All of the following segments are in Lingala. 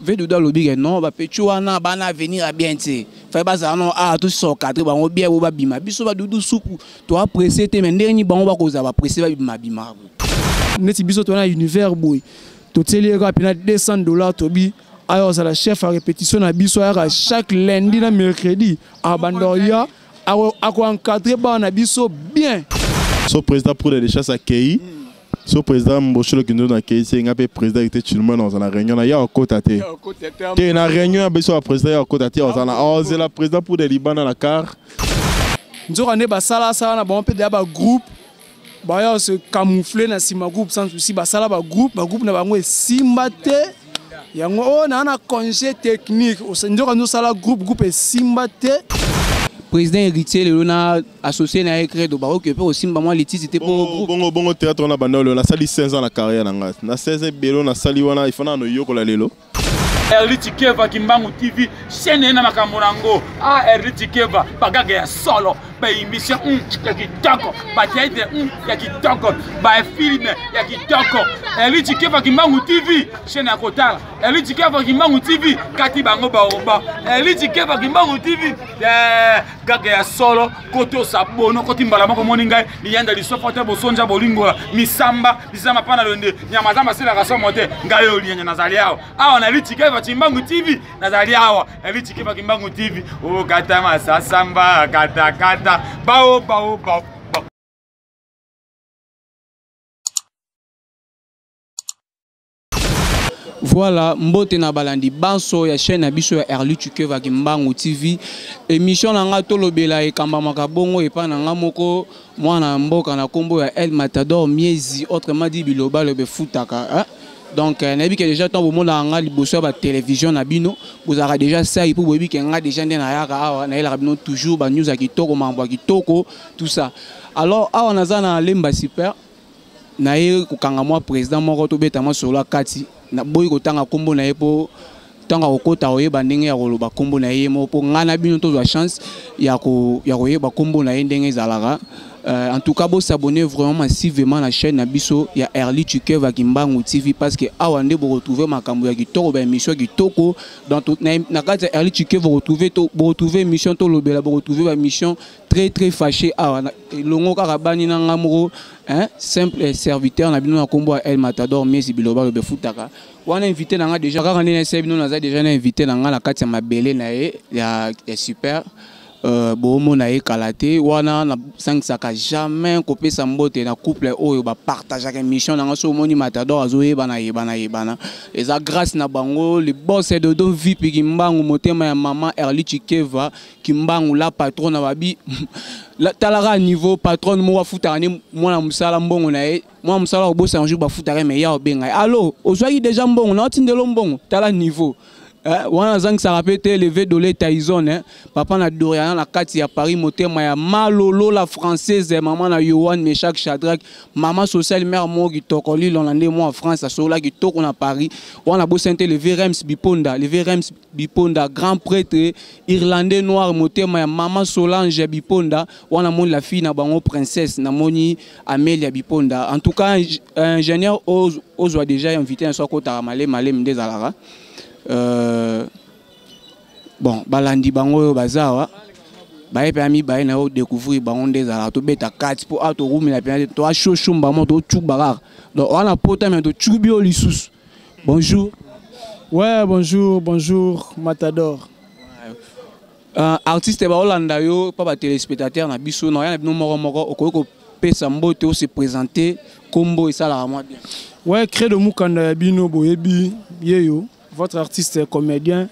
Vedoda lobby non ba pechuana bana venir à bien ti. Fa ba za non a tout so cadre ba on bien ba bima. Biso ba dudu soupu. To apprécier te mais ndeni ba on ba ko za ba apprécier ba bima bima. Neti biso to na univers boy. To teli ka pina $200 to bi. Alors ça la chef à répétition na biso à chaque lundi na mercredi à Bandoria à encadrer ba na biso bien. So président pour les chasses à Kei. So président Mbosholo qui nous a accueilli, c'est un peu président qui était Chilman dans la réunion. Il y a un côté à terre. Il y a une réunion à Besso, président, il y a un côté à terre. C'est la président pour les Liban dans la car. Nous avons un sala sala, on peut dire groupe. Bah se camoufler dans sima groupe sans souci. Bah sala groupe na bango simbate. Yango on a un congé technique. Nous avons sala groupe simbate. Président héritier le lona associé na écrit do baro que aussi maman l'électricité pour bongo théâtre on a bandolo na sali 16 ans la carrière na 16 belo na sali wana ifana no yoko la lelo Erliti Keva Kimbangu TV chaîne na makambo nango Erliti Keva bagaga ya solo ba émission ya kitoko ba théâtre ya kitoko ba film ya kitoko Erliti Keva Kimbangu TV chaîne ya kotala Erliti Keva Kimbangu TV kati bango ba oba Erliti Keva Kimbangu TV gaga ya solo koto sabono koti mbala moko moninga liyanda lisofote bosonja bolingola misamba pana londe nyamazamba sela kasomote ngayo linya nazali yao awa na Erliti Keva Kimbangu TV nazali awa Erliti Keva Kimbangu TV o kata masasamba kata bao. Voilà, mbote na balandi banso ya chaîne na biso ya Erliti Keva Kimbangu TV. Émission na nga tolobela e kamba makabongo e pa na nga moko mwana mboka na kombo ya El Matador Miezi autrement dit biloba le befutaka. Donc nabi que déjà tant au monde nga liboso ba télévision na bino vous aura déjà ça pour bobi que nga déjà na yaka awa na ela bino toujours ba news ya kitoko mambo ya kitoko tout ça. Alors awa nazana lemba super na ye kokanga moi président moko to betama solo kati na boyi kotanga kombo na ye po tanga kokota oyeba ndenge ya koloba kombo na ye mo po ngana bino to chance ya koyeba kombo na ye ndenge ezalaka. En tout cas, vous s'abonnez vraiment massivement à la chaîne Nabiso, il y a Erliti Keva Kimbangu TV parce que awande vous retrouvez ma caméra qui toko ben émission qui toko dans toute na carte Erliti Keva vous retrouvez émission to lobela vous retrouvez émission très fâché longo karabani na ngamuro hein simple serviteur na bino na kombo El Matador Miezi biloba le befutaka wana invité na déjà quand on est bino na déjà invité na la carte mabele na ya super bomo na ekalate wana na 5 saka jamais kopé sa mbote na couple oyo ba partager émission na so moni Matador azoyeba na yebana eza grâce na bango le boss de do VIP Kimbangu motema ya maman Erliti Keva Kimbangu la patron na babi la talara niveau patron mo wafuta ni mwana musala mbongo na ye mwana musala obosa un jour ba futa mais ya obenga allo ozwaki déjà mbongo na tindelo mbongo tala niveau wana zang ça rappelle levé dolé Tyson papa na Dorian na kati ya Paris motema ya malolo la française maman na Yohan Meshak Shadrach maman social mère mo kitoko li lonande mo en France à sola kitoko na Paris wana bo sente levé Rems Biponda grand prêtre irlandais noir motema ya maman Solange Biponda wana mon la fille na bango princesse na moni Amelia Biponda en tout cas ingénieur ozwa déjà invité un soir kota malé mdezalara. Bon, balandi bango bazawa bae permis bae na découvrir bango ndezala to beta 4 pour auto room la penalité to chochumba moto tchubara donc on a pota mais to tchubio lisusu. Bonjour. Ouais, bonjour Matador. Artiste ba Hollanda yo pas ba téléspectateur na biso na ya moko okoko pesa mbote o se présenter combo et ça la moi bien. Ouais, crée de mukanda bino boyebi yeyo. Votre artiste comédien,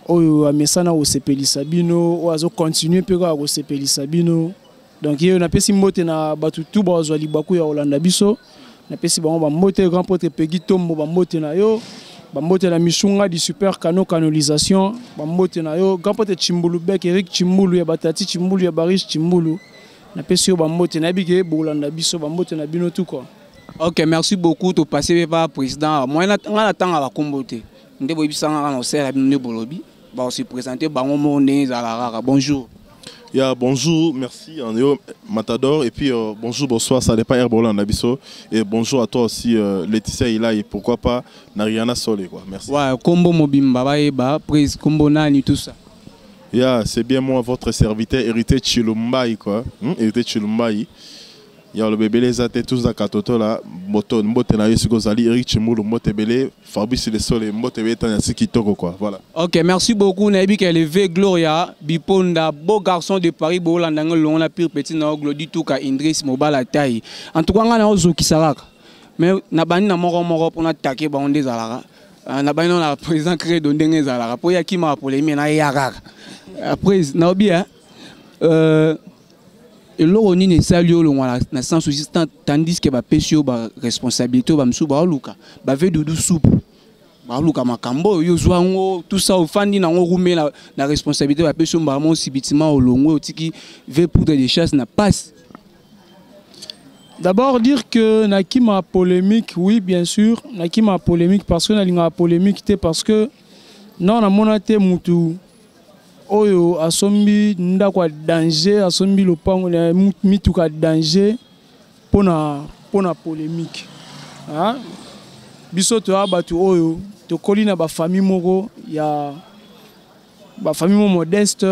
au Mesana au Sepeli Sabino, au Azo continue pega au Sepeli Sabino. Donc il y a une pesi mote na batutu ba ozali baku ya Hollanda biso. Na pesi ba mote grand pote pegi tombo ba mote na yo, ba mote na mishunga di super canalisation, ba mote na yo grand pote Chimbulu Bek Eric Chimbulu ya batati Chimbulu ya Barish Chimbulu. Na pesi ba mote na bige bo Hollanda biso ba mote na bino tout quoi. OK, merci beaucoup de passer par président. Moi on attend à la comboter. Bonjour. Yeah, bonjour, merci Andéo Matador. Et puis bonjour, bonsoir, ça dépend Herbola en Abisso. Et bonjour à toi aussi Laetitia Ila et pourquoi pas Nariana Solé quoi. Merci. Ouais, Combo Mobimba, Baeba, prise Combo Nani, tout ça. Yeah, c'est bien moi, votre serviteur, hérité Chilumbaï quoi. Hérité Chilumbaï. Il y a le bébé les athées tous à Katoto là, Moto, Mbote na Yesugo Zali, Eric Chimoulou, Mbote Belé, Fabrice Le Sol et Mbote Belé Tanasi Kitoko quoi. Voilà. Ok, merci beaucoup. Nabi Kelevé Gloria, Biponda, beau garçon de Paris, beau landangol, on a pire petit na Glody Touka, Indris, Mobala taille. En tout cas, on a Ozo Kisaraka. Mais Nabani na moro pour attaquer Bandé Zalara. Nabani on a président créé d'Ondenge Zalara. Pour Yakima pour les miens, après, Nabi, et l'oroni ne salio na sans souci tandis que ba pesio ba responsabilité ba msu ba luka ba ve dudu soupe ba luka makambo yo zwango tout ça au fandi na ngorume na responsabilité ba pesio ba mon sibitima olongo otiki ve poudre de chasse na passe. D'abord dire que nakima polémique, oui bien sûr, nakima polémique parce que na linga polémique parce que non na monate mutu oyo asombi ndakwa danger asombi lopango na mituka danger pona polémique hein biso to abatu oyo to kolina ba famille moko ya ba famille modeste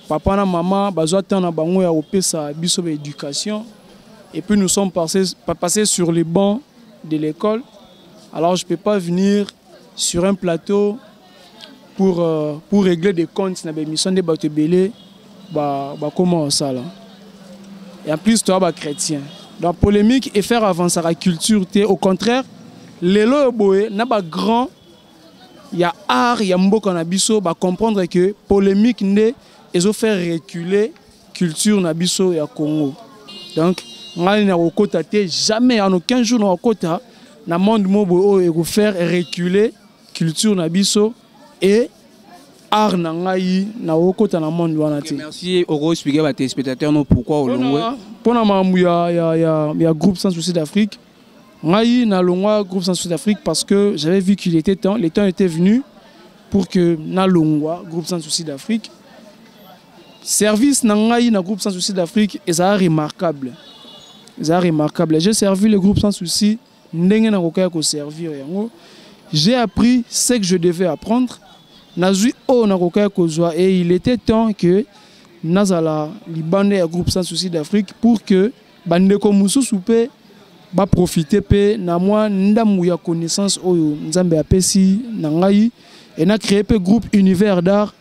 papa na maman bazwa tana bango ya opesa biso ba éducation et puis nous sommes passés sur les bancs de l'école. Alors je peux pas venir sur un plateau pour régler des comptes na bémission de Batebele comment ça là. Et en plus toi chrétien. Dans polémique et faire avancer la culture au contraire les loboé na ba grand il y a art il y a mboka na biso ba comprendre que polémique ne ezo faire reculer culture na biso ya Congo. Donc ngai na okota te jamais en aucun jour na okota na monde mobo e faire reculer culture na biso et art nangai na okota na monde wana te. Merci oro expliquer ba téléspectateurs non pourquoi au longwe. Pona mamu ya groupe Sans Souci d'Afrique. Ngai na longwa groupe Sans Souci d'Afrique parce que j'avais vu qu'il était temps, les temps étaient venus pour que na longwa groupe Sans Souci d'Afrique. Service nangai na groupe Sans Souci d'Afrique est remarquable. C'est remarquable. J'ai servi le groupe Sans Souci ndenge na kokaya ko servir yango. J'ai appris ce que je devais apprendre. Et il était temps que Nazala Libanais groupe Sans Souci d'Afrique pour que Bandeko Moussou Soupé va profiter pe na moi ndamu ya connaissance oyo nzambe apesi nangai et na créé pe groupe Univers d'art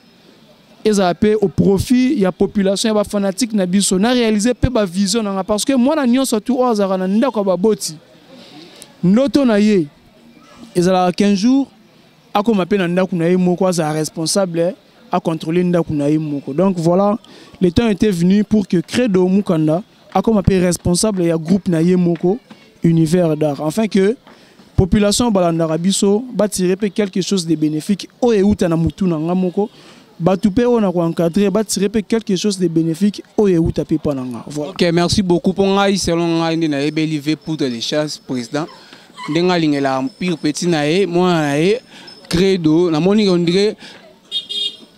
et ça a au profit ya population ya fanatique na biso na réaliser pe ba vision nanga parce que moi na nyonso tout ozara na ndako ba boti noto na ye ezala 15 jours ako mape na ndaku na ye moko za responsable à contrôler ndaku na ye moko. Donc voilà, le temps était venu pour que Credo Mukanda ako mape responsable ya groupe na ye moko Univers d'art afin que population balandara biso ba tirer quelque chose de bénéfique o euta na mutu na ngamoko batupe on a encadrer ba tirer quelque chose de bénéfique o euta pe pananga. Voilà. OK, merci beaucoup pour ngai selon ngai na ebelive pour de chasse président ndenga lingela pire petit na ye moi na ye Credo, na moni on dirait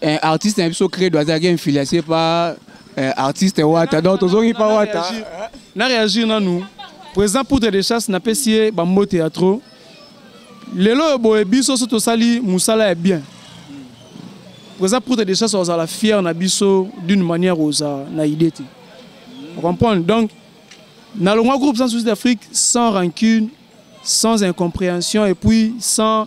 un artiste un peu Credo a influencé par artiste Wata donc tozongi pa Wata na réagir na nous président pour de chasse na pesier bambo théâtre lelo boye biso soto sali musala est bien président pour de chasse oza la fier na biso d'une manière oza na idée on comprend donc na le groupe Sans Souci d'Afrique sans rancune sans incompréhension et puis sans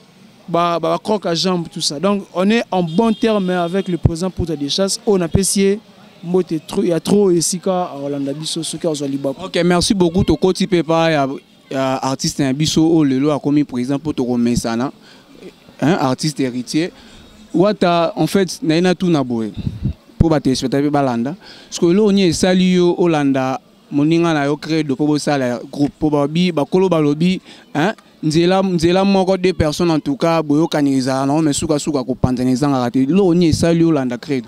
croque à jambe, tout ça. Donc, on est en bon terme avec le président pour des chasses. On a apprécié, il y a trop ici à Hollande Bisso, ce qu'on a. Ok, merci beaucoup. Tu côté Pépa, artiste Bisso, le lot a commis président pour te remettre ça, artiste héritier. Wata, en fait, n'a tout naboué pour battre ce que balanda. Parce que là, on est salué Hollanda, moninga na yo créé de pour ça groupe pour babi, bakolo balobi, nzela moko deux personnes en tout cas boyo kanisa non mais suka ko panzaniza ngati lo oni sali Olanda Credo.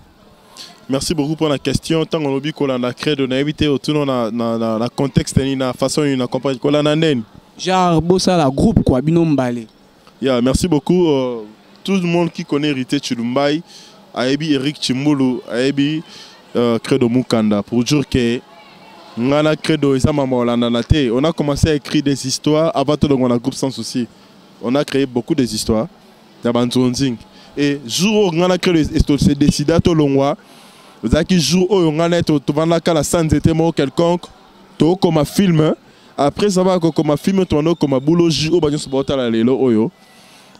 Merci beaucoup pour la question. Tant on obi Olanda Credo na éviter autour na contexte ni na façon une comprendre Olanda ndeni. Genre bossa la groupe quoi bino mbale. Yeah, merci beaucoup tout le monde qui connaît Hérité Chilumbaï, Aebi Eric Chimulu, Aebi Credo Mukanda pour dire que Ngana Credo et ça on a commencé à écrire des histoires avant tout le monde groupe sans souci. On a créé beaucoup des histoires et jour où Ngana Credo s'est décidé à tout le monde Zaki jour où Ngana est au la scène quelconque to comme un film après ça va comme un film tourné comme un boulot au bagnon supporter la lelo oyo.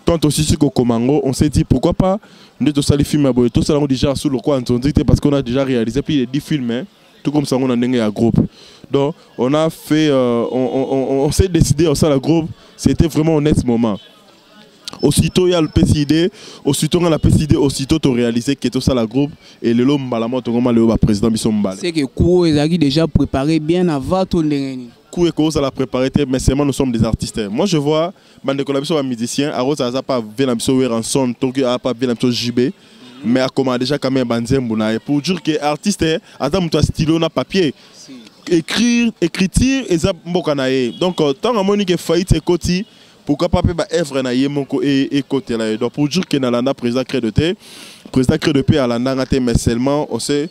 Quand aussi sur Komango, on s'est dit pourquoi pas nous tous les films à tout ça on déjà sous le coin parce qu'on a déjà réalisé plus de 10 films tout comme ça on a un groupe. Donc on a fait on s'est décidé au sein de la groupe, c'était vraiment un net moment. Aussitôt il y a le PCD, aussitôt on a la PCD, aussitôt tu réalisé que tout ça la groupe et le l'homme balamo to comme le président Bissombale. C'est que Kou ezaki déjà préparé bien avant tout ndengeni. Kou et Kou la préparé mais seulement nous sommes des artistes. Moi je vois bande de collaboration musiciens, Arros a pas vu la mission Ranson, Tokyo a pas vu la mission JB, mais a comment déjà quand même Banzembuna pour dire que artiste attends toi stylo na papier. Écrire et ça mbokanaye. Donc tant que Monique faillite et Koti pourquoi pas faire œuvre na yemoko et côté là. Donc pour dire que Nalanda président crée de paix à Landa mais seulement on s'est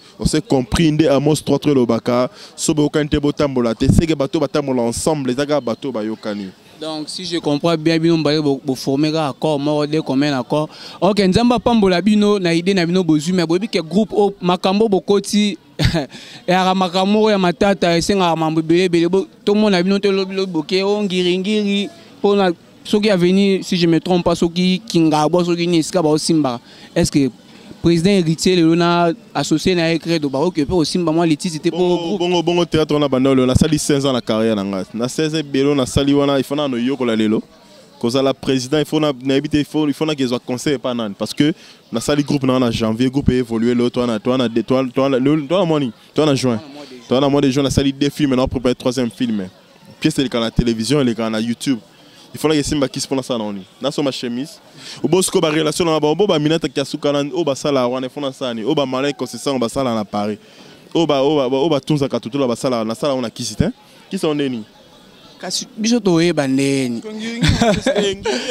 compris inde Amos 3 lobaka sobo kante botambola te c'est que bateau batambola ensemble les aga bateau bayokani. Donc si je comprends bien bino mbaye bo former accord mort de combien accord. OK nzamba pambola bino na idée na bino bozu mais bobi ke groupe o makambo bokoti et à makambo ya matata esenga mambo belebele tout monde na bino te lobi boké o ngiringiri pour ceux qui a venu, si je ne me trompe pas, ceux qui ngabo, ceux qui niska ba Simba. Est-ce que président héritier le na associé na écrit de baro que au Simba moi les titres c'était pour bon théâtre on a bandolo na sali 16 ans la carrière na 16 belo na sali wana il faut na no yoko la lelo cause la président il faut na habiter il faut na qu'ils soient conseil pas nan parce que na sali groupe na janvier groupe évoluer le toi na juin toi na mois de juin na sali deux films maintenant préparer troisième film pièce c'est la télévision et les canaux YouTube. Il faut que Simba qui se prononce en oni. Dans ma chemise. Au bosco ba relation na ba ba minata kiasuka na o ba sala wana fona sani. O ba malai ko se sa on ba sala na Paris. O ba tunza ka tutu ba sala na sala on a kisite. Qui sont neni? Kasi biso to e bandeni.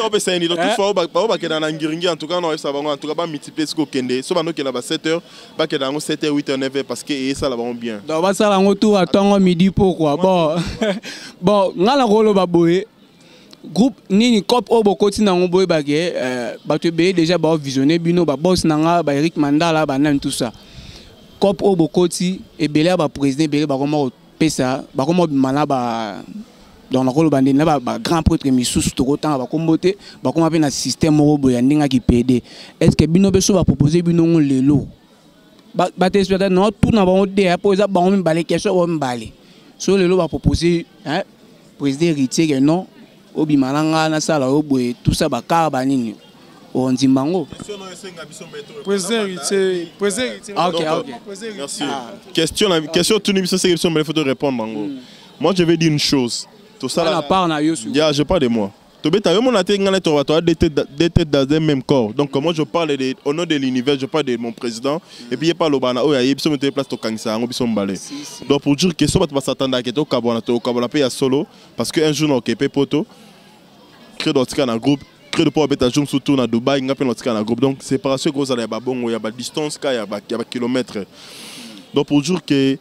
O be sani donc il faut ba ke na ngiringi en tout cas non ça va en tout cas ba multiplier ce ko kende. So ba no ke na ba 7h, ba ke na 7h 8h 9h parce que ça là va bien. Donc ba sala ngoto atongo midi pourquoi? Bon. Bon, ngala rolo ba boye. Groupe nini cop obo koti na ngoboy bagé bato be déjà ba visionner bino ba boss nanga ba Eric Mandala ba nan tout ça cop obo koti et belé ba président belé ba comment pesa ba comment mana ba dans la rôle bandé na ba grand prêtre misous to autant ba kombote ba comment na système robo ya ndinga ki PD est-ce que bino beso ba proposer bino lelo ba te espérer non tout na ba on dé pour ça ba on balé question on balé so lelo ba proposer hein président héritier que non obi malanga na sala obwe tout ça bakaba banini o nzimbango président OK merci question tout ni c'est question mais il faut te répondre bango moi je vais dire une chose tout ça là part na yo sur je parle de moi to beta yo mon até ngana to va d'être dans le même corps donc moi je parle au nom de l'univers je parle de mon président et puis il parle au bana o ya biso mettre place to kanisa ngo biso mbalé donc pour dire que so bat s'attendre que to kabona pe ya solo parce que un jour no kepe poto créer d'autres dans groupe créer de pas beta jom surtout na Dubaï ngapé d'autres dans groupe donc séparation gros ala ba bongo ya ba distance ka ya ba kilomètres donc pour dire que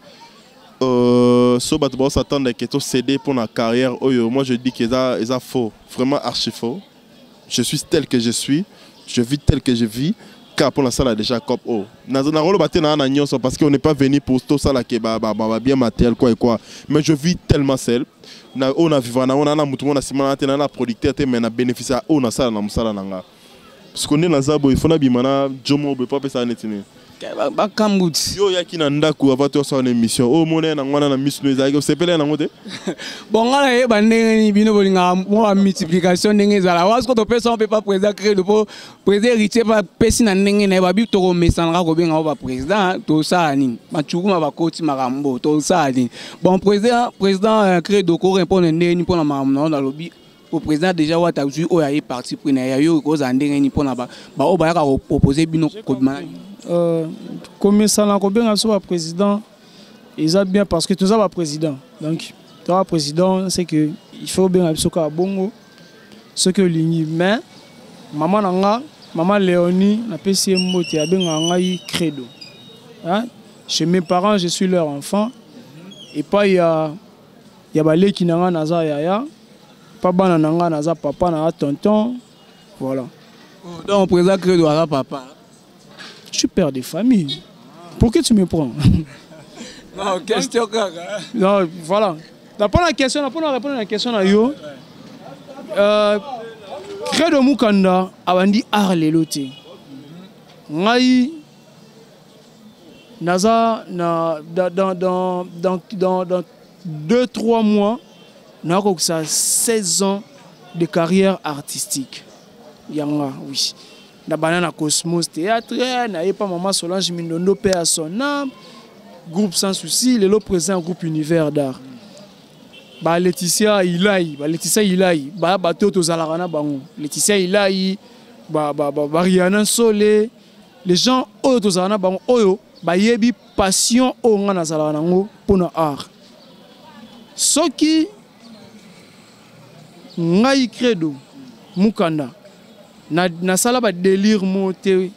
so bat ba s'attendre que to céder pour la carrière moi je dis que ça faux vraiment archi faux je suis tel que je suis je vis tel que je vis car pour la salle déjà cop o na rolo baté na nyonso parce qu'on n'est pas venu pour tout ça là que ba bien matériel quoi et quoi mais je vis tellement seul na on a vivre na on a mutu mona simana te na na producteur te mais na bénéficier on a ça na musala nanga parce qu'on est dans zabo il faut na bimana jomo be pas ça netine ba kambuti yo yaki na ndaku avant to sa émission o mona na ngwana na miss no ezaki sepele na ngote bon ngala e bandenge ni bino bolinga mo multiplication ndenge zala wasko to pesa on peut pas président créer le président héritier pas pesi na ndenge na ba bi to ko mesanga ko benga ba président to sa ni machukuma ba koti makambo to sa ni bon président créer de ko répondre ndenge pour na mamno na lobi au président déjà wa ta ju o ya yi parti pris na yo ko za ndenge ni pour na ba o ba ka proposer bino ko comme ça là combien soit président ils a bien parce que tout ça va président donc toi président c'est que il faut bien absolument bongo ce que ligni mais maman nanga maman Léonie na PCM moti a bien ngai credo hein Chez mes parents, je suis leur enfant. Et pas il y a balé qui n'a naza yaya. Pas ban nanga naza papa na tonton. Voilà. Donc président Credo à papa. Je suis père de famille. Pour que tu me prends? Non, question non, voilà. D'après la question, pour répondre à la question à yo. Credo Mukanda abandi arlelote. Ngai naza dans 2-3 mois, n'a que ça 16 ans de carrière artistique. Yanga, oui. Na banana Cosmos Théâtre, na pas maman Solange Mindondo paix à son âme. Groupe Sans Souci, le présent groupe Univers d'Art. Ba Laetitia Ilaï, ba bateau to zalarana bango. Laetitia Ilaï, ba Rihanna Solé, les gens oyo to zalarana bango oyo ba yebi passion o ngana zalarana ngo pona art. Soki ngai Credo Mukanda na sala ba délire monté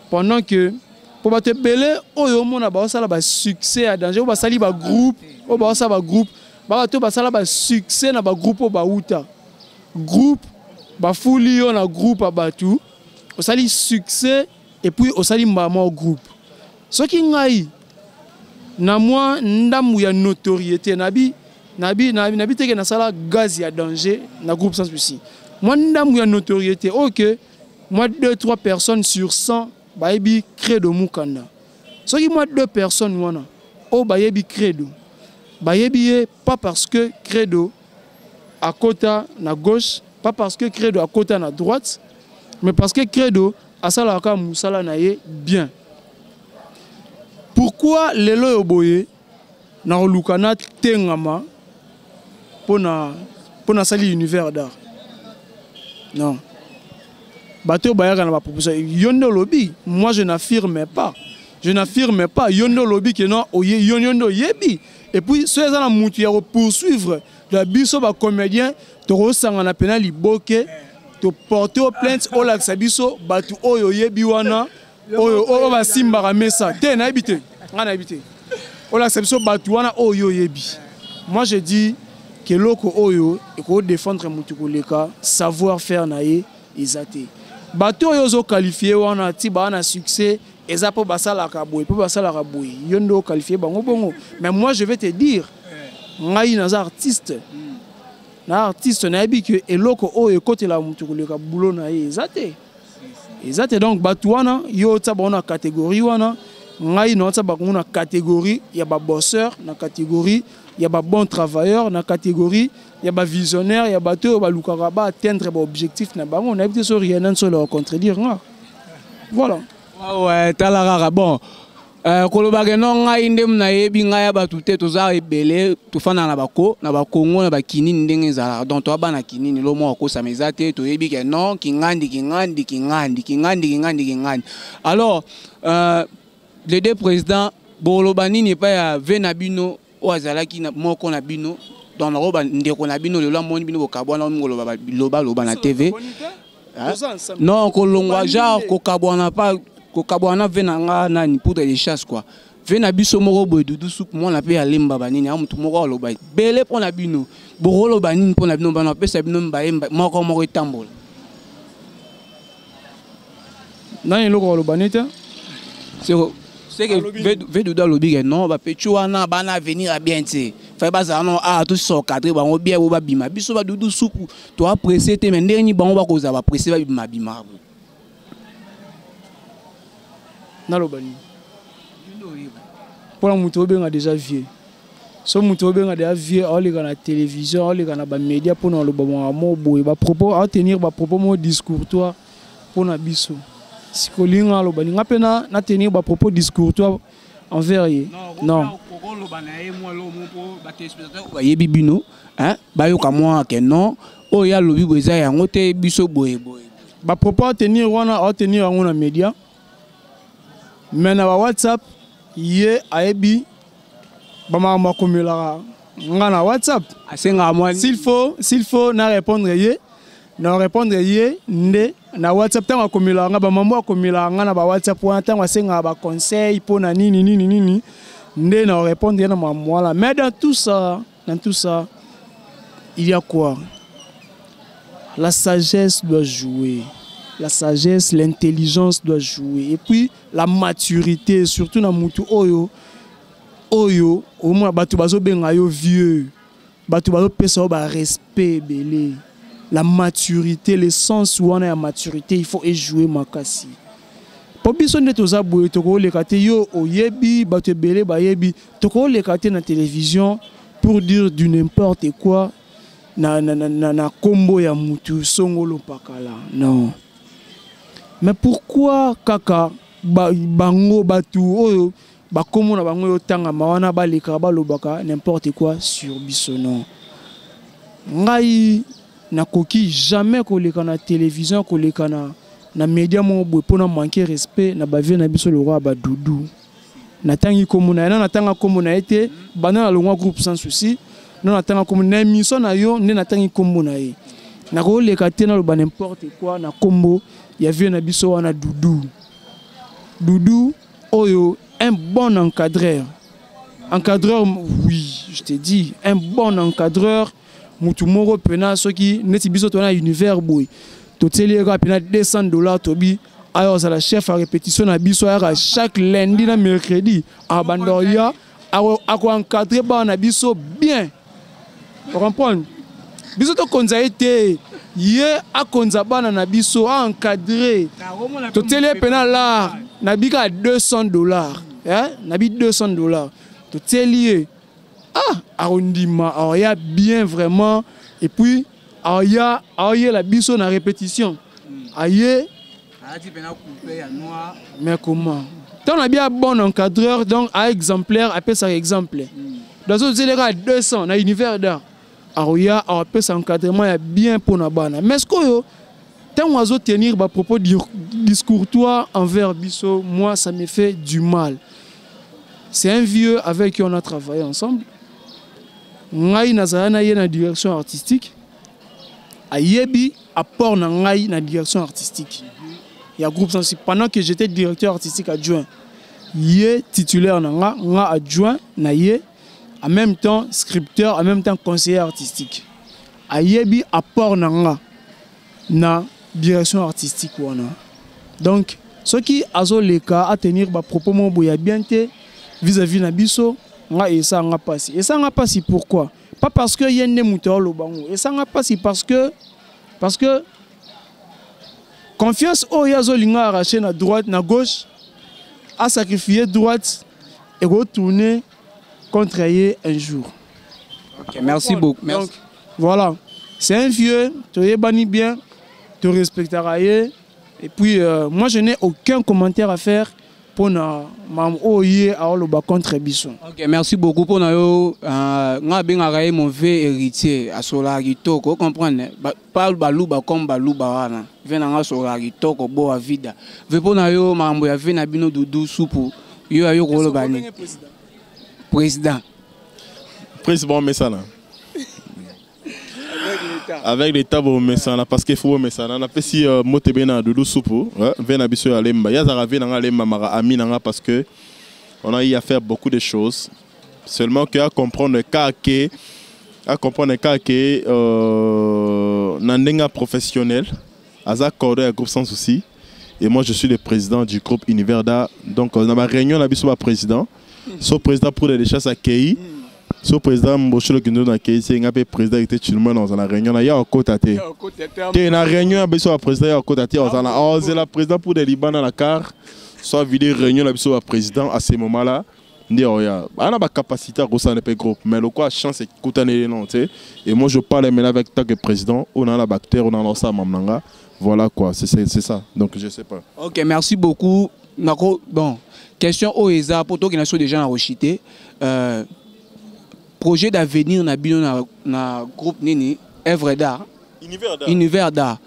pendant que pour battre belé oyo mona ba sala ba succès à danger ba sali ba groupe o ba sala ba groupe ba to ba sala ba succès na ba groupe o ba uta groupe ba fuli yo na groupe abatu o sali succès et puis o sali mbama au groupe soki ngai na moi ndamu ya notoriété nabi teke na sala gaz ya danger na groupe Sans Souci. Moi ndamu ya notoriété OK moi 2-3 personnes sur 100 bayebi Credo Mukanda. Soki moi 2 personnes wana o bayebi Credo. Bayebi pas parce que Credo à côté na gauche, pas parce que Credo à côté na droite, mais parce que Credo a sala ka musala na ye bien. Pourquoi lelo yoboye na lukana tengama pona sali Univers d'Art? Non. Bateau bayaka na ba proposition yondo lobby, moi je n'affirme pas. Je n'affirme pas yondo lobby que non yondo yebi. Et puis ceux qui ont mutu ya poursuivre la biso ba comédien to sanga na pena liboke to porter plainte o la sabiso batu oyo yebi wana oyo ba simba ka mesa te na habité ngana habité o la sabiso batu wana oyo yebi. Moi je dis que loko oyo et ko défendre mutu koleka savoir faire naé ezate batu oyo zo qualifier wana ti ba na succès eza po basala ka boy po basala ka boy yondo qualifier bango bongo. Mais moi je vais te dire ngai naza artiste na artiste na yebi que eloko oyo côté la mutu koleka boulot na ezate donc batu wana yo ta ba na catégorie wana ngai no ta ba na catégorie ya ba bosseur na catégorie ya ba bon travailleur na catégorie ya ba visionnaire ya bato ba lukaka ba atteindre ba objectif na bango na yebi so rien sur leur contredire nga voilà. Ouais talara bon kolobage no ngai ndem na yebi ngai ya batu te toza ebele tofana na bako na bakongo na bakini ndenge ezala donc to bana kinini lo mo ko sameza te to yebi ke non kingandi. Alors les deux présidents bolobani n'est pas ya venabino o azalaki na moko na bino dans la roba ndeko na bino le moni bino kokabwana loba na TV non kolongwa genre kokabwana pas kokabwana venanga nani poudre de chasse quoi vena biso moko boy dudu soup moi na pe alemba banini amutu moko loba belé pour na bino borolo banini pour na bino bana pesa bino mbaye moko etambola nani loko loba neta c'est que veut dans le big non ba pechuana bana venir à bien tu fait bazar non ah tout so cadre ba on bien ba bima biso ba dudu soup to apprécier te mais ndeni ba on ba koza ba apprécier ba bima na lobani pour muto benga déjà vieux so muto benga déjà vieux on les na télévision on les na ba média pour na loba mo boy ba propos à tenir ba propos mo discours toi pour na biso sikolinga lobani ngapena na tenir ba propos discours toi envers ye non yebi bino hein ba yo ka moi que non o ya lobi boza yango te biso boye ba propos tenir wana o tenir yango na média mais na WhatsApp ye ayebi ba mama komela ngana WhatsApp asenga moi s'il faut na répondre ye nde na WhatsApp tant akomela nga ba mambo akomela nga na ba WhatsApp wana tant asenga ba conseil pour na nini ndé na répondre na mambo là. Mais dans tout ça, il y a quoi? La sagesse doit jouer. La sagesse, l'intelligence doit jouer. Et puis la maturité, surtout na mutu oyo au moins batu bazo benga yo vieux. Batu bazo pesa ba respect belé. La maturité, l'essence où on a la maturité, il faut y jouer makasi. Pour biso ne toza boye toko le kate yo oyebi batu belé ba yebi toko le kate na télévision pour dire du n'importe quoi na combo ya mutu songolo pakala. Non. Mais pourquoi kaka bango batu oyo bakomo na bango yo tanga mawana baleka balobaka n'importe quoi sur biso non. Ngai nakoki jamais koleka na télévision koleka na média mo boye pona manquer respect na bavie na biso le roi badudu. Natangi komo na natanga komo na été bana na longwa groupe sans souci. Non natanga komo na émission na yo ne natangi komo na ye. Na ko leka te na lo ba n'importe quoi na kombo ya vie na biso wana dudu. Dudu oyo un bon encadreur. Encadreur oui, je te dis un bon encadreur. Mutu moro pena soki neti biso tona univers boy. To teli ka pena $200 tobi. Alors ça la chef à répétition na biso à chaque lundi na mercredi à Bandoria à encadrer ba na biso bien. Vous comprenez? Biso to konza été ye a konza bana na biso a encadrer. To teli pena là na bika $200. Hein? Na bi $200. To teli arrondissement, il y a bien vraiment, et puis il y a la biso na répétition. Mais comment? Tant on a bien bon encadreur, donc à exemplaire, appelle ça exemple. Dans ce cas, 200 dans l'univers d'art. Alors il y a un encadrement bien pour na bana. Mais ce que tant on va tenir à propos du discours toi envers biso, moi ça me fait du mal. C'est un vieux avec qui on a travaillé ensemble. Ngai nazana ye na direction artistique ayebi apport na ngai na direction artistique ya groupe sensi pendant que j'étais directeur artistique adjoint ye titulaire na nga adjoint na ye en même temps scripteur en même temps conseiller artistique ayebi apport na nga na direction artistique wana donc ce qui azo leka à tenir ba propos mo boya bien te vis-à-vis na biso. Et ça n'a pas si. Et ça n'a pas si pourquoi? Pas parce que y a des moutons au bango. Et ça n'a pas si parce que confiance au yazolinga arraché na droite na gauche a sacrifié droite et retourner contre yé un jour. Ok, merci beaucoup. Merci. Donc voilà, c'est un vieux, tu es banni bien, tu respecteras yé. Et puis moi je n'ai aucun commentaire à faire. Pour na mam oye a lo ba contre biso. OK, merci beaucoup pour na yo nga benga ka mauvais héritier a solari toko comprendre parle baluba comme baluba wana vena nga solari toko bo a vida ve pour na yo mambo ya vena bino dudu supu yo ayo ko lo bani président mais ça là avec l'état bon mais ça parce qu'il faut mais ça on a fait si moté bena dudu supu vena biso ya lemba ya zara vena nga lemba mara ami nga parce que on a eu à faire beaucoup de choses seulement que à comprendre que nandenga professionnel aza cordé à groupe sans souci et moi je suis le président du groupe Univers d'Art donc on a ma réunion la biso ba président so président pour les chasses à Kei. So président Mbosholo Kindo na Keisi ngapé président était Chilman dans la réunion na ya okotate. Té na réunion biso président ya okotate on c'est la président pour des Liban dans la car soit vidé réunion la biso président à ce moment-là ndé oya ana ba capacité à ça ne pas groupe mais le quoi chance est koutané non tu et moi je parle maintenant avec tant que président on a la bactère on a lancé à mamnanga voilà quoi c'est ça donc je sais pas. OK, merci beaucoup. Bon, question Oeza pour toi qui n'a déjà enregistré projet d'avenir na bino na groupe nini œuvre d'art univers d'art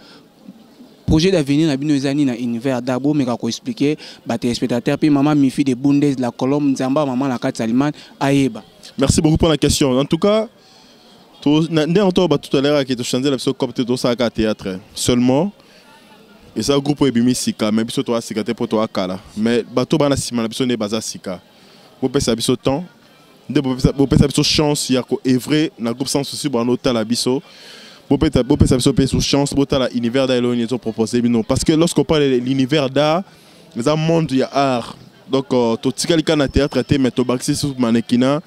projet d'avenir na bino ezani na univers d'art bo meka ko expliquer ba téléspectateurs puis maman Mifi de Bundes la Colombe Nzamba maman la Kat Saliman ayeba. Merci beaucoup pour la question. En tout cas tout à l'heure qui te changeait la comme tout ça à théâtre seulement et ça groupe ebimi sika mais biso to sika te pour to akala mais bato bana sima na biso ne baza sika bo pesa biso temps de bo pesa biso chance ya ko evrer na groupe sans souci bon otala biso bo pesa biso pe sous chance bo tala univers d'art ils ont proposé bino parce que lorsqu'on parle de l'univers d'art les monde ya art donc to tikalika na théâtre te mais to baxi sous mannequinat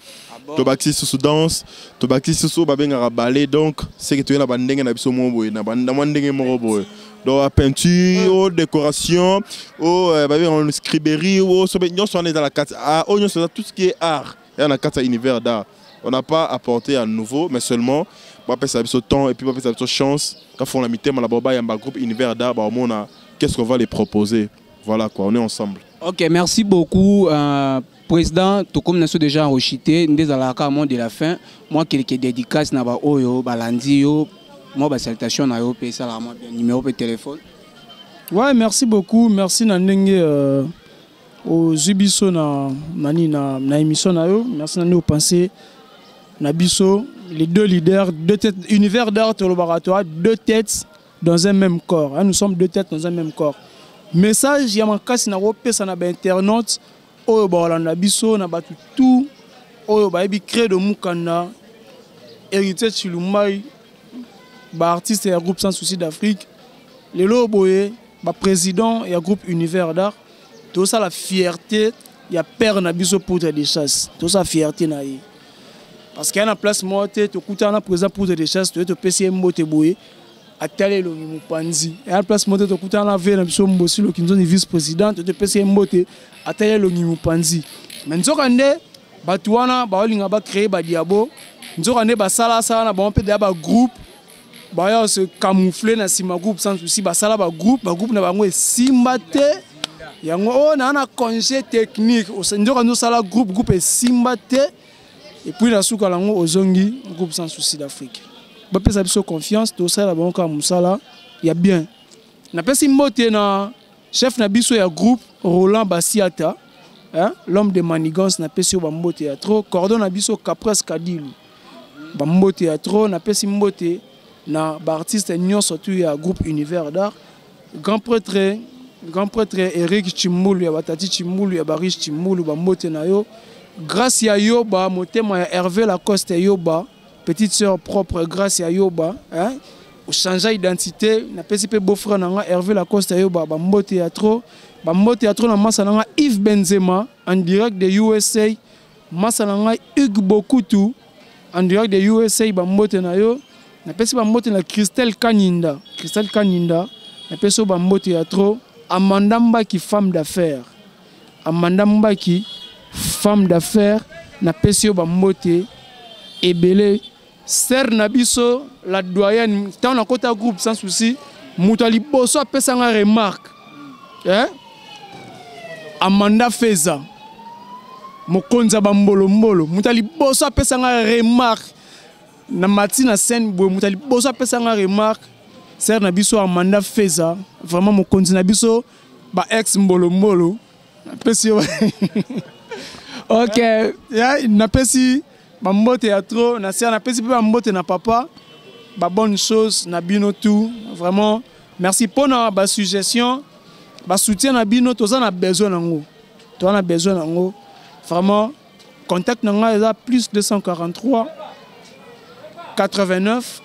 to baxi sous danse to baxi sous babenga ballet donc c'est que tu es na bandenge na biso mo boy na bandenge mo boy donc la peinture, décoration, en scriberie, on est dans la carte. On est dans tout ce qui est art. Il y a une carte univers d'art. On n'a pas apporté à nouveau, mais seulement, on va passer ce temps et puis on va passer chance. Quand on a mis thème à la boba, il y a un groupe univers d'art, qu'est-ce qu'on va les proposer? Voilà quoi, on est ensemble. Ok, merci beaucoup. Président, tout comme nous sommes déjà enregistrés, nous sommes à la de la fin. Moi, quelques dédicaces, Oyo, Balandi, moi, salutation à Europe, ça la numéro de téléphone. Ouais, merci beaucoup. Merci Nandenge au Zubiso na émission na yo. Merci Nandenge au pensée na biso les deux leaders, deux têtes, univers d'art au laboratoire, deux têtes dans un même corps. Nous sommes deux têtes dans un même corps. Message ya makasi na rope ça na internaute oyo ba na biso na batu tout oyo ba bi créer de mukanda hérité Chilumai. Artiste et groupe sans souci d'Afrique, le loboye, président et groupe univers d'art, tout ça la fierté, il y a père Nabiso poudre de chasse, tout ça fierté naïe. Parce qu'il y a une place morte, tu écoutes un président poudre de chasse, tu es PC Mbote Boye, à tel le Mupanzi. Il y a une place morte, tu écoutes un avion Nabiso Mbossi, le qui est vice-président, tu es PC Mbote, à tel le Mupanzi. Mais nous avons Batouana, Baolinga ba créé Badiabo, nous avons Basala, ça, on peut dire groupe. Bah se camoufler na sima groupe sans souci basala ba groupe na bango simbate yango on a un congé technique au senjora no sala groupe simbate et puis na suka lango ozongi groupe sans souci d'Afrique ba pesa biso confiance to sala bango ka musala ya bien na pesi mbote na chef na biso ya groupe Roland Basiata hein l'homme de manigance na pesi ba mbote ya trop cordon na biso Capres Kadilu ba mbote ya trop na pesi mbote na artiste nyon surtout ya groupe univers d'art grand prêtre Eric Chimulu ya Batati Chimulu ya Barish Chimulu ba mbote na yo grâce ya yoba motema ya Hervé Lacoste yoba petite sœur propre grâce ya yoba hein au changer identité na pesi pe beau-frère na Hervé Lacoste yoba ba mbote ya trop na masa na Yves Benzema en direct de USA masa na Hugues Bokutu en direct de USA ba mbote na yo na pesi ba mbote na Christelle Kaninda na peso ba mbote ya trop Amanda Mbaki femme d'affaires na pesi ba mbote ebele ser na biso la doyenne tant na kota groupe sans souci mutali boso apesa nga remarque hein Amanda Feza mokonza ba mbolo mutali boso apesa nga remarque na matina scène boy mutali boso apesa nga remarque ser na biso Amanda Feza vraiment mokonzi na biso ba ex mbolo pesi OK ya na pesi ba mbote ya trop na ser na pesi ba mbote na papa ba bonne chose na bino tout vraiment merci pour na ba suggestion ba soutien na bino toza na besoin nango to na besoin nango vraiment contact nanga eza plus 243 89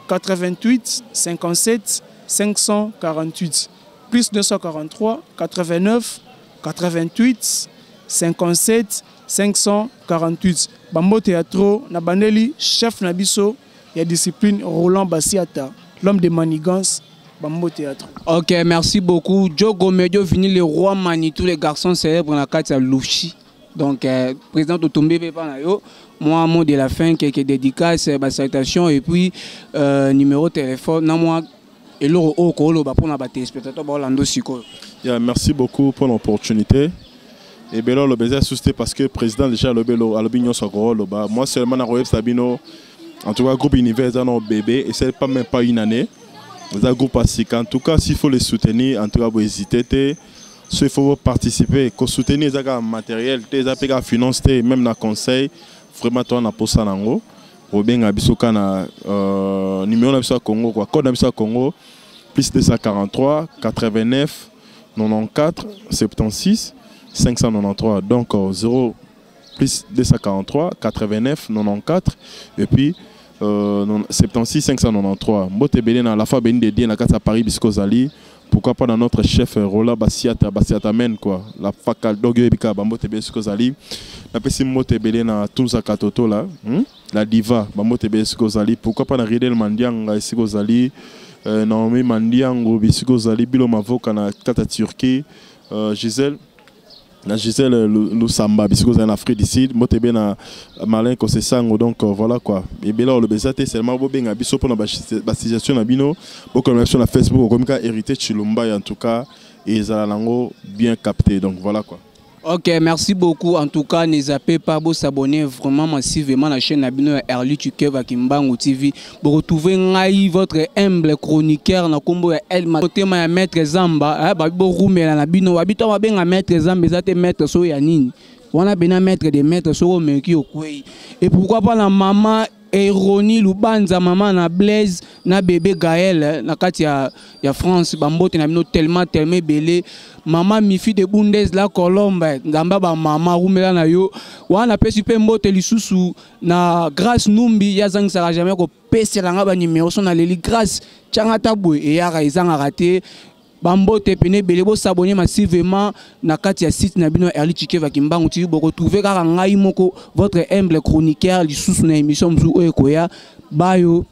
88 57 548 plus 243 89 88 57 548 Bambo Théâtre na bandeli chef na biso ya discipline Roland Basiata l'homme de manigance Bambo Théâtre. OK, merci beaucoup. Diogo Medio vini le roi Manitou les garçons célèbres na carte Louchi. Donc président Otombe Pepa na yo moi mot de la fin quelques dédicaces salutation et puis numéro de téléphone na moi et le au kolo ba pour na ba téléspectateur ba Orlando Siko. Merci beaucoup pour l'opportunité. Et bien le baiser suscité parce que le président déjà le belo alobignon soko loba moi seulement na Royeb Sabino en tout cas groupe univers dans bébé et c'est pas même pas une année. Vous avez groupe Asika en tout cas s'il faut les soutenir en tout cas vous hésitez il faut participer, soutenir les matériel, les finances, même dans le conseil, vraiment toi on a posé ça Robin Abisoka na numéro na Congo quoi, code na Congo plus 243 89 94 76 593. Donc 0 plus 243 89 94 et puis 76 593. Mbote belé na la fois béni dédié na kata Paris bisco zali. Pourquoi pas dans notre chef Rola Bassiata men quoi. La facal dogyo ebika bambote belé bisco zali. Na pesi mbote belé na Tunza Katoto là, la diva bambote belé bisco zali. Pourquoi pas na Ridel Mandianga bisco zali. Naomi Mandiango bisco zali bilo mavoka na kata Turquie. Gisèle Lusamba bisco en Afrique du Sud moi bien na malin ko sango donc voilà quoi et bien là le bezate seulement bo benga biso pour na situation na bino beaucoup de sur la Facebook comme ka hérité Chilumba en tout cas et ça lango bien capté donc voilà quoi. Ok, merci beaucoup. En tout cas, n'hésitez pas à s'abonner vraiment massivement à la chaîne Abino Erlu Tukeva Kimbangu TV pour retrouver votre humble chroniqueur na kombo ya El Matema ya Maître Zamba. Ba bo rumela na bino habito ba benga Maître Zamba ezate maître so ya nini. Wana bena maître de maître so meki okwei. Et pourquoi pas la maman Eroni Lubanza maman na Blaise na bébé Gaël na kati ya France bambote na bino tellement belé maman mifi de Bundes la Colombe ngamba ba maman rumela na yo wana pesi pe mbote lisusu na Grâce Numbi ya zang sara jamais ko pesela nga ba numéro son na leli Grâce tchanga tabwe e ya raizanga raté bambote pene belé bo s'abonner massivement na kati ya site na bino Erlu Tukeva Kimbangu TV bo retrouver kaka ngai moko votre humble chroniqueur lisusu na émission mzu oyekoya bayo.